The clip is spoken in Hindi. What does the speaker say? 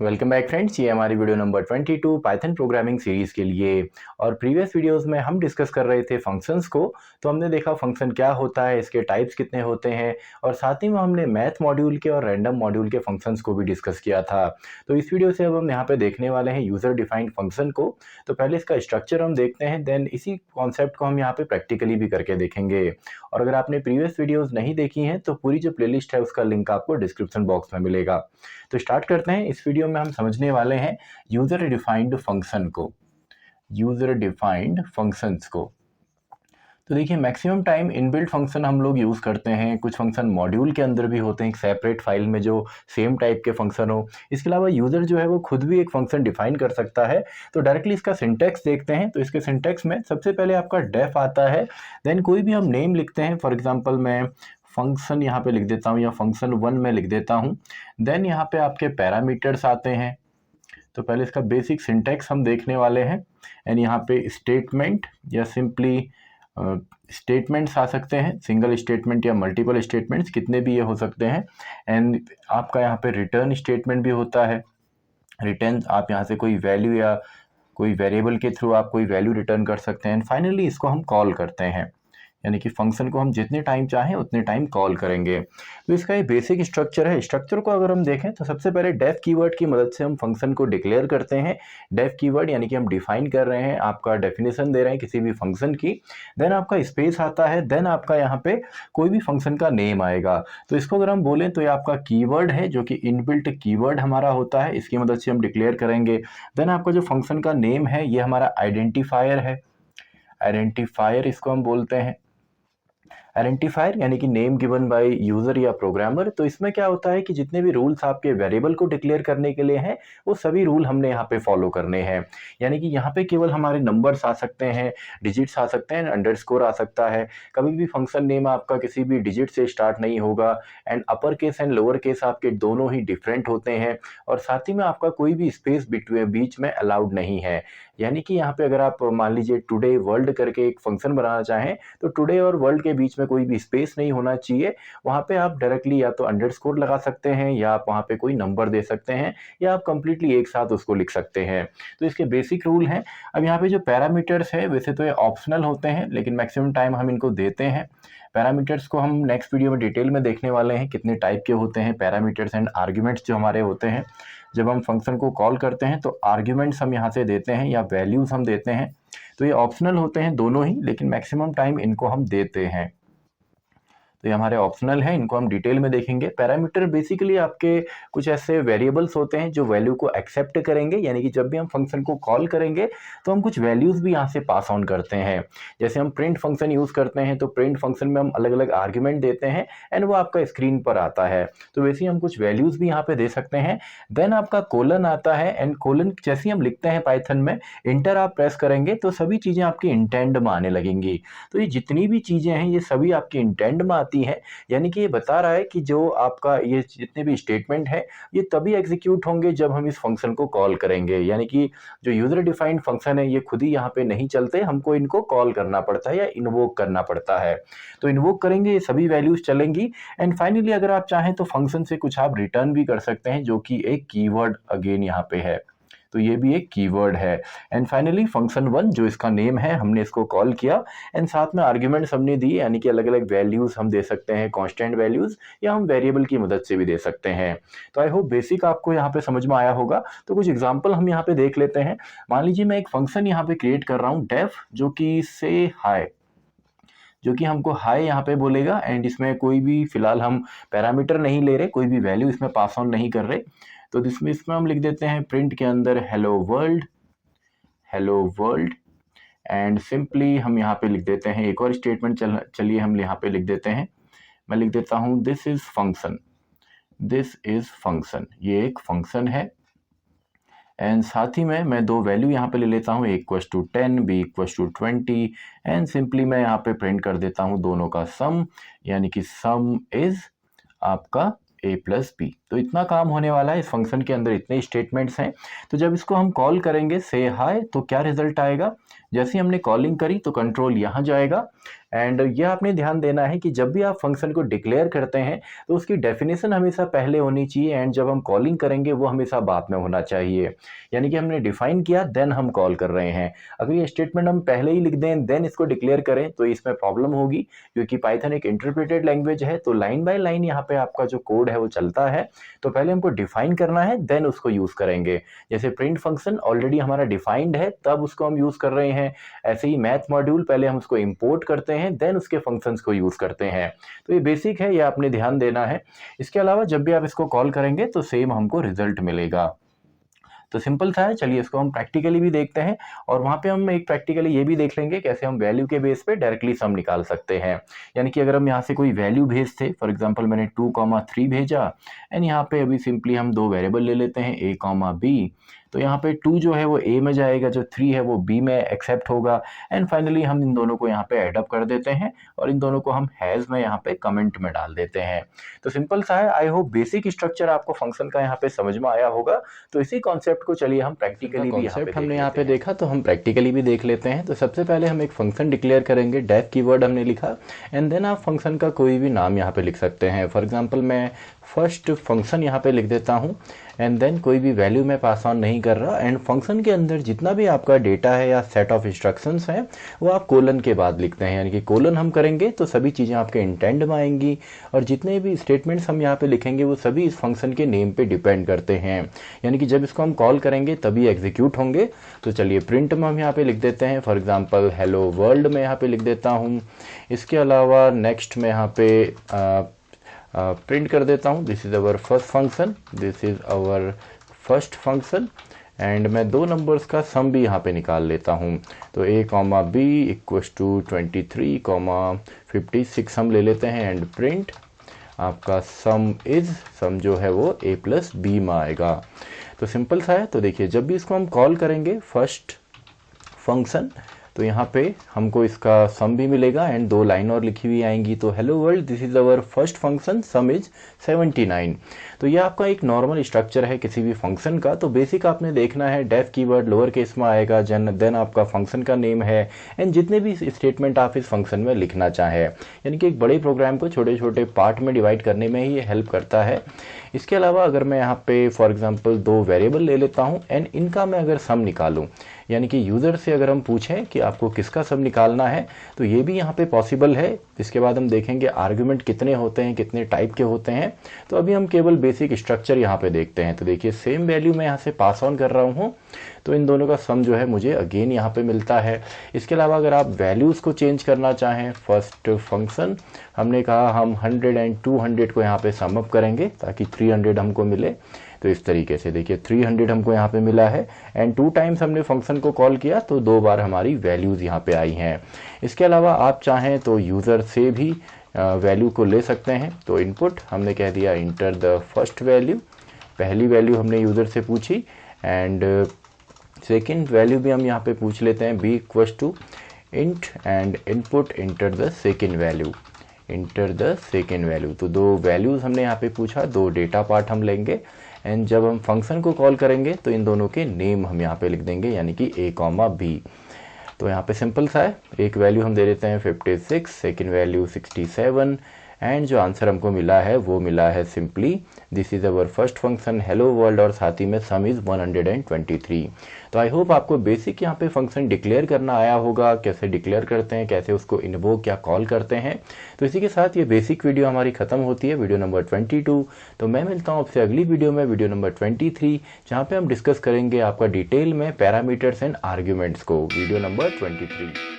वेलकम बैक फ्रेंड्स, ये हमारी video number 22 Python programming series के लिए। और प्रीवियस वीडियोस में हम डिस्कस कर रहे थे फंक्शंस को। तो हमने देखा फंक्शन क्या होता है, इसके टाइप्स कितने होते हैं, और साथ ही में हमने मैथ मॉड्यूल के और रैंडम मॉड्यूल के फंक्शंस को भी डिस्कस किया था। तो इस वीडियो से अब हम यहाँ पे देखने वाले हैं यूज़र डिफाइंड फंक्शन को। तो पहले इसका स्ट्रक्चर हम देखते हैं, देन इसी कॉन्सेप्ट को हम यहाँ पे प्रैक्टिकली भी करके देखेंगे। और अगर आपने प्रीवियस वीडियोज़ नहीं देखी हैं तो पूरी जो प्लेलिस्ट है उसका लिंक आपको डिस्क्रिप्शन बॉक्स में मिलेगा। तो स्टार्ट करते हैं। इस वीडियो में हम समझने वाले हैं यूजर डिफाइंड फंक्शन को, यूजर डिफाइंड फंक्शंस को। तो देखिए, मैक्सिमम टाइम इनबिल्ट फंक्शन हम लोग यूज़ करते हैं। कुछ फंक्शन मॉड्यूल के अंदर भी होते हैं, एक सेपरेट फाइल में जो सेम टाइप के फंक्शन हो। इसके अलावा यूज़र जो है वो खुद भी एक फंक्शन डिफाइन कर सकता है। तो डायरेक्टली इसका सिंटैक्स देखते हैं। तो इसके सिंटैक्स में सबसे पहले आपका डेफ आता है, देन कोई भी हम नेम लिखते हैं। फॉर एग्जाम्पल मैं फंक्शन यहाँ पे लिख देता हूँ या फंक्शन 1 में लिख देता हूँ। देन यहाँ पे आपके पैरामीटर्स आते हैं। तो पहले इसका बेसिक सिंटैक्स हम देखने वाले हैं। एंड यहाँ पे स्टेटमेंट या सिंपली स्टेटमेंट्स आ सकते हैं, सिंगल स्टेटमेंट या मल्टीपल स्टेटमेंट्स, कितने भी ये हो सकते हैं। एंड आपका यहाँ पे रिटर्न स्टेटमेंट भी होता है। रिटर्न आप यहाँ से कोई वैल्यू या कोई वेरिएबल के थ्रू आप कोई वैल्यू रिटर्न कर सकते हैं। एंड फाइनली इसको हम कॉल करते हैं, यानी कि फंक्शन को हम जितने टाइम चाहें उतने टाइम कॉल करेंगे। तो इसका ये बेसिक स्ट्रक्चर है। स्ट्रक्चर को अगर हम देखें तो सबसे पहले डेफ कीवर्ड की मदद से हम फंक्शन को डिक्लेयर करते हैं। डेफ कीवर्ड यानी कि हम डिफाइन कर रहे हैं, आपका डेफिनेशन दे रहे हैं किसी भी फंक्शन की। देन आपका स्पेस आता है, देन आपका यहाँ पे कोई भी फंक्शन का नेम आएगा। तो इसको अगर हम बोलें तो ये आपका कीवर्ड है, जो कि इनबिल्ट कीवर्ड हमारा होता है। इसकी मदद से हम डिक्लेयर करेंगे। देन आपका जो फंक्शन का नेम है ये हमारा आइडेंटिफायर है। आइडेंटिफायर इसको हम बोलते हैं। आइडेंटिफायर यानी कि नेम गिवन बाय यूजर या प्रोग्रामर। तो इसमें क्या होता है कि जितने भी रूल्स आपके वेरिएबल को डिक्लेयर करने के लिए हैं वो सभी रूल हमने यहाँ पे फॉलो करने हैं। यानी कि यहाँ पे केवल हमारे नंबर्स आ सकते हैं, डिजिट्स आ सकते हैं, अंडरस्कोर आ सकता है। कभी भी फंक्शन नेम आपका किसी भी डिजिट से स्टार्ट नहीं होगा। And upper case and lower case आपके दोनों ही डिफरेंट होते हैं। और साथ ही में आपका कोई भी स्पेस बीच में अलाउड नहीं है। यानी कि यहाँ पे अगर आप मान लीजिए टुडे वर्ल्ड करके एक फंक्शन बनाना चाहें तो टुडे और वर्ल्ड के बीच में कोई भी स्पेस नहीं होना चाहिए। वहाँ पे आप डायरेक्टली या तो अंडरस्कोर लगा सकते हैं, या आप वहाँ पे कोई नंबर दे सकते हैं, या आप कंप्लीटली एक साथ उसको लिख सकते हैं। तो इसके बेसिक रूल हैं। अब यहाँ पे जो पैरामीटर्स है वैसे तो ये ऑप्शनल होते हैं, लेकिन मैक्सिमम टाइम हम इनको देते हैं। पैरामीटर्स को हम नेक्स्ट वीडियो में डिटेल में देखने वाले हैं, कितने टाइप के होते हैं पैरामीटर्स एंड आर्ग्यूमेंट्स जो हमारे होते हैं। जब हम फंक्शन को कॉल करते हैं तो आर्ग्यूमेंट्स हम यहाँ से देते हैं या वैल्यूज हम देते हैं। तो ये ऑप्शनल होते हैं दोनों ही, लेकिन मैक्सिमम टाइम इनको हम देते हैं। तो ये हमारे ऑप्शनल है, इनको हम डिटेल में देखेंगे। पैरामीटर बेसिकली आपके कुछ ऐसे वेरिएबल्स होते हैं जो वैल्यू को एक्सेप्ट करेंगे। यानी कि जब भी हम फंक्शन को कॉल करेंगे तो हम कुछ वैल्यूज भी यहाँ से पास ऑन करते हैं। जैसे हम प्रिंट फंक्शन यूज करते हैं तो प्रिंट फंक्शन में हम अलग अलग आर्ग्यूमेंट देते हैं एंड वो आपका स्क्रीन पर आता है। तो वैसे ही हम कुछ वैल्यूज भी यहाँ पे दे सकते हैं। देन आपका कोलन आता है, एंड कोलन जैसे ही हम लिखते हैं पाइथन में, इंटर आप प्रेस करेंगे तो सभी चीजें आपकी इंटेंड में आने लगेंगी। तो ये जितनी भी चीजें हैं ये सभी आपकी इंटेंड में आती है। यानी कि ये बता रहा है कि जो आपका ये जितने भी स्टेटमेंट है ये तभी एग्जीक्यूट होंगे जब हम इस फंक्शन को कॉल करेंगे। यानी कि जो यूजर डिफाइंड फंक्शन है ये खुद ही यहाँ पे नहीं चलते, हमको इनको कॉल करना पड़ता है या इन्वोक करना पड़ता है। तो इन्वोक करेंगे, ये सभी वैल्यूज चलेंगी। एंड फाइनली अगर आप चाहें तो फंक्शन से कुछ आप रिटर्न भी कर सकते हैं, जो कि एक कीवर्ड अगेन यहाँ पे है। तो ये भी एक कीवर्ड है। एंड फाइनली फंक्शन 1 जो इसका नेम है, हमने इसको कॉल किया एंड साथ में आर्ग्यूमेंट्स हमने दिए, यानी कि अलग अलग वैल्यूज हम दे सकते हैं, कांस्टेंट वैल्यूज, या हम वेरिएबल की मदद से भी दे सकते हैं। तो आई होप बेसिक आपको यहाँ पे समझ में आया होगा। तो कुछ एग्जांपल हम यहाँ पे देख लेते हैं। मान लीजिए मैं एक फंक्शन यहाँ पे क्रिएट कर रहा हूँ डेफ, जो कि से हाई, जो कि हमको हाई यहाँ पे बोलेगा। एंड इसमें कोई भी फिलहाल हम पैरामीटर नहीं ले रहे, कोई भी वैल्यू इसमें पास ऑन नहीं कर रहे। तो इसमें हम लिख देते हैं प्रिंट के अंदर hello world, hello world. And simply हम यहाँ पे लिख देते हैं एक और स्टेटमेंट। चलिए हम यहाँ पे लिख देते हैं, मैं लिख देता हूँ this is function, this is function, ये एक फंक्शन है। एंड साथ ही में मैं दो वैल्यू यहाँ पे ले लेता हूँ, A=10, B=20। एंड सिंपली मैं यहाँ पे प्रिंट कर देता हूँ दोनों का सम, यानी कि सम इज आपका A+B। तो इतना काम होने वाला है इस फंक्शन के अंदर, इतने स्टेटमेंट्स हैं। तो जब इसको हम कॉल करेंगे से हाय, तो क्या रिजल्ट आएगा, जैसे ही हमने कॉलिंग करी तो कंट्रोल यहाँ जाएगा। एंड ये आपने ध्यान देना है कि जब भी आप फंक्शन को डिक्लेयर करते हैं तो उसकी डेफिनेशन हमेशा पहले होनी चाहिए, एंड जब हम कॉलिंग करेंगे वो हमेशा बाद में होना चाहिए। यानी कि हमने डिफाइन किया देन हम कॉल कर रहे हैं। अगर ये स्टेटमेंट हम पहले ही लिख दें देन इसको डिक्लेयर करें तो इसमें प्रॉब्लम होगी, क्योंकि पाइथन एक इंटरप्रेटेड लैंग्वेज है, तो लाइन बाय लाइन यहाँ पे आपका जो कोड है वो चलता है। तो पहले हमको डिफाइन करना है देन उसको यूज करेंगे। जैसे प्रिंट फंक्शन ऑलरेडी हमारा डिफाइंड है तब उसको हम यूज कर रहे हैं, ऐसे ही मैथ मॉड्यूल पहले हम उसको इंपोर्ट करते हैं देन उसके फंक्शंस को यूज करते हैं। तो ये बेसिक है, ये आपने ध्यान देना है। इसके अलावा जब भी आप इसको कॉल करेंगे तो सेम हमको रिजल्ट मिलेगा। तो सिंपल सा है, चलिए इसको हम प्रैक्टिकली भी देखते हैं, और वहाँ पे हम एक प्रैक्टिकली ये भी देख लेंगे कैसे हम वैल्यू के बेस पे डायरेक्टली सम निकाल सकते हैं। यानी कि अगर हम यहाँ से कोई वैल्यू भेजते, फॉर एग्जांपल मैंने 2,3 भेजा, एंड यहाँ पे अभी सिंपली हम दो वेरिएबल ले लेते हैं a, b। तो यहाँ पे 2 जो है वो a में जाएगा, जो 3 है वो b में एक्सेप्ट होगा, एंड फाइनली हम इन दोनों को यहाँ पे एड अप कर देते हैं और इन दोनों को हम हैज में यहाँ पे कमेंट में डाल देते हैं। तो सिंपल सा है। आई होप बेसिक स्ट्रक्चर आपको फंक्शन का यहाँ पे समझ में आया होगा। तो इसी कॉन्सेप्ट को चलिए हम प्रैक्टिकली भी हमने यहाँ पे देखा, तो हम प्रैक्टिकली भी देख लेते हैं। तो सबसे पहले हम एक फंक्शन डिक्लेयर करेंगे, डेफ कीवर्ड हमने लिखा, एंड देन आप फंक्शन का कोई भी नाम यहाँ पे लिख सकते हैं। फॉर एग्जांपल मैं फर्स्ट फंक्शन यहाँ पे लिख देता हूँ, एंड देन कोई भी वैल्यू मैं पास ऑन नहीं कर रहा, एंड फंक्शन के अंदर जितना भी आपका डेटा है या सेट ऑफ इंस्ट्रक्शंस हैं वो आप कोलन के बाद लिखते हैं। यानी कि कोलन हम करेंगे तो सभी चीज़ें आपके इंटेंड में आएंगी, और जितने भी स्टेटमेंट्स हम यहाँ पे लिखेंगे वो सभी इस फंक्शन के नेम पे डिपेंड करते हैं। यानी कि जब इसको हम कॉल करेंगे तभी एग्जीक्यूट होंगे। तो चलिए प्रिंट में हम यहाँ पे लिख देते हैं, फॉर एग्जाम्पल हेलो वर्ल्ड में यहाँ पे लिख देता हूँ। इसके अलावा नेक्स्ट में यहाँ पे प्रिंट कर देता हूँ, this is our first function, this is our first function, and मैं दो नंबर्स का सम भी यहाँ पे निकाल लेता हूँ। तो a, b इक्वल्स टू 23, 56 हम ले लेते हैं, एंड प्रिंट आपका सम जो है वो a प्लस b में आएगा। तो सिंपल सा है। तो देखिए जब भी इसको हम कॉल करेंगे फर्स्ट फंक्शन, तो यहाँ पे हमको इसका सम भी मिलेगा, एंड दो लाइन और लिखी हुई आएंगी। तो hello world, this is our first function, some is 79। तो ये आपका एक नॉर्मल स्ट्रक्चर है किसी भी फंक्शन का। तो बेसिक आपने देखना है, डेफ कीवर्ड लोअर केस में आएगा, देन आपका फंक्शन का नेम है, एंड जितने भी स्टेटमेंट आप इस फंक्शन में लिखना चाहें। यानी कि एक बड़े प्रोग्राम को छोटे छोटे पार्ट में डिवाइड करने में ही ये हेल्प करता है। इसके अलावा अगर मैं यहाँ पे फॉर एग्जांपल दो वेरिएबल ले लेता हूँ, एंड इनका मैं अगर सम निकालूँ, यानी कि यूज़र से अगर हम पूछें कि आपको किसका सम निकालना है, तो ये भी यहाँ पे पॉसिबल है। इसके बाद हम देखेंगे आर्गुमेंट कितने होते हैं, कितने टाइप के होते हैं। तो अभी हम केवल बेसिक स्ट्रक्चर यहाँ पे देखते हैं। तो देखिए सेम वैल्यू मैं यहाँ से पास ऑन कर रहा हूँ, तो इन दोनों का सम जो है मुझे अगेन यहाँ पे मिलता है। इसके अलावा अगर आप वैल्यूज़ को चेंज करना चाहें, फर्स्ट फंक्शन हमने कहा हम 100 एंड 200 को यहाँ पे सम अप करेंगे ताकि 300 हमको मिले। तो इस तरीके से देखिए 300 हमको यहाँ पे मिला है, एंड 2 टाइम्स हमने फंक्शन को कॉल किया तो 2 बार हमारी वैल्यूज़ यहाँ पे आई हैं। इसके अलावा आप चाहें तो यूज़र से भी वैल्यू को ले सकते हैं। तो इनपुट हमने कह दिया इंटर द फर्स्ट वैल्यू, पहली वैल्यू हमने यूज़र से पूछी, एंड सेकेंड वैल्यू भी हम यहाँ पे पूछ लेते हैं, b equals to int and input enter the second value, enter the second value. तो दो वैल्यूज़ हमने यहाँ पे पूछा, दो डेटा पार्ट हम लेंगे, एंड जब हम फंक्शन को कॉल करेंगे तो इन दोनों के नेम हम यहाँ पे लिख देंगे, यानी कि a, b। तो यहाँ पे सिंपल सा है, एक वैल्यू हम दे देते हैं 56, सेकेंड वैल्यू 67, एंड जो आंसर हमको मिला है वो मिला है simply this is our first function hello world, और साथ ही में सम इज़ 123। तो आई होप आपको बेसिक यहाँ पे फंक्शन डिक्लेयर करना आया होगा, कैसे डिक्लेयर करते हैं, कैसे उसको इन्वोक या कॉल करते हैं। तो इसी के साथ ये बेसिक वीडियो हमारी ख़त्म होती है, वीडियो नंबर 22। तो मैं मिलता हूँ आपसे अगली वीडियो में, वीडियो नंबर 23, जहाँ पे हम डिस्कस करेंगे आपका डिटेल में पैरामीटर्स एंड आर्ग्यूमेंट्स को, वीडियो नंबर 23।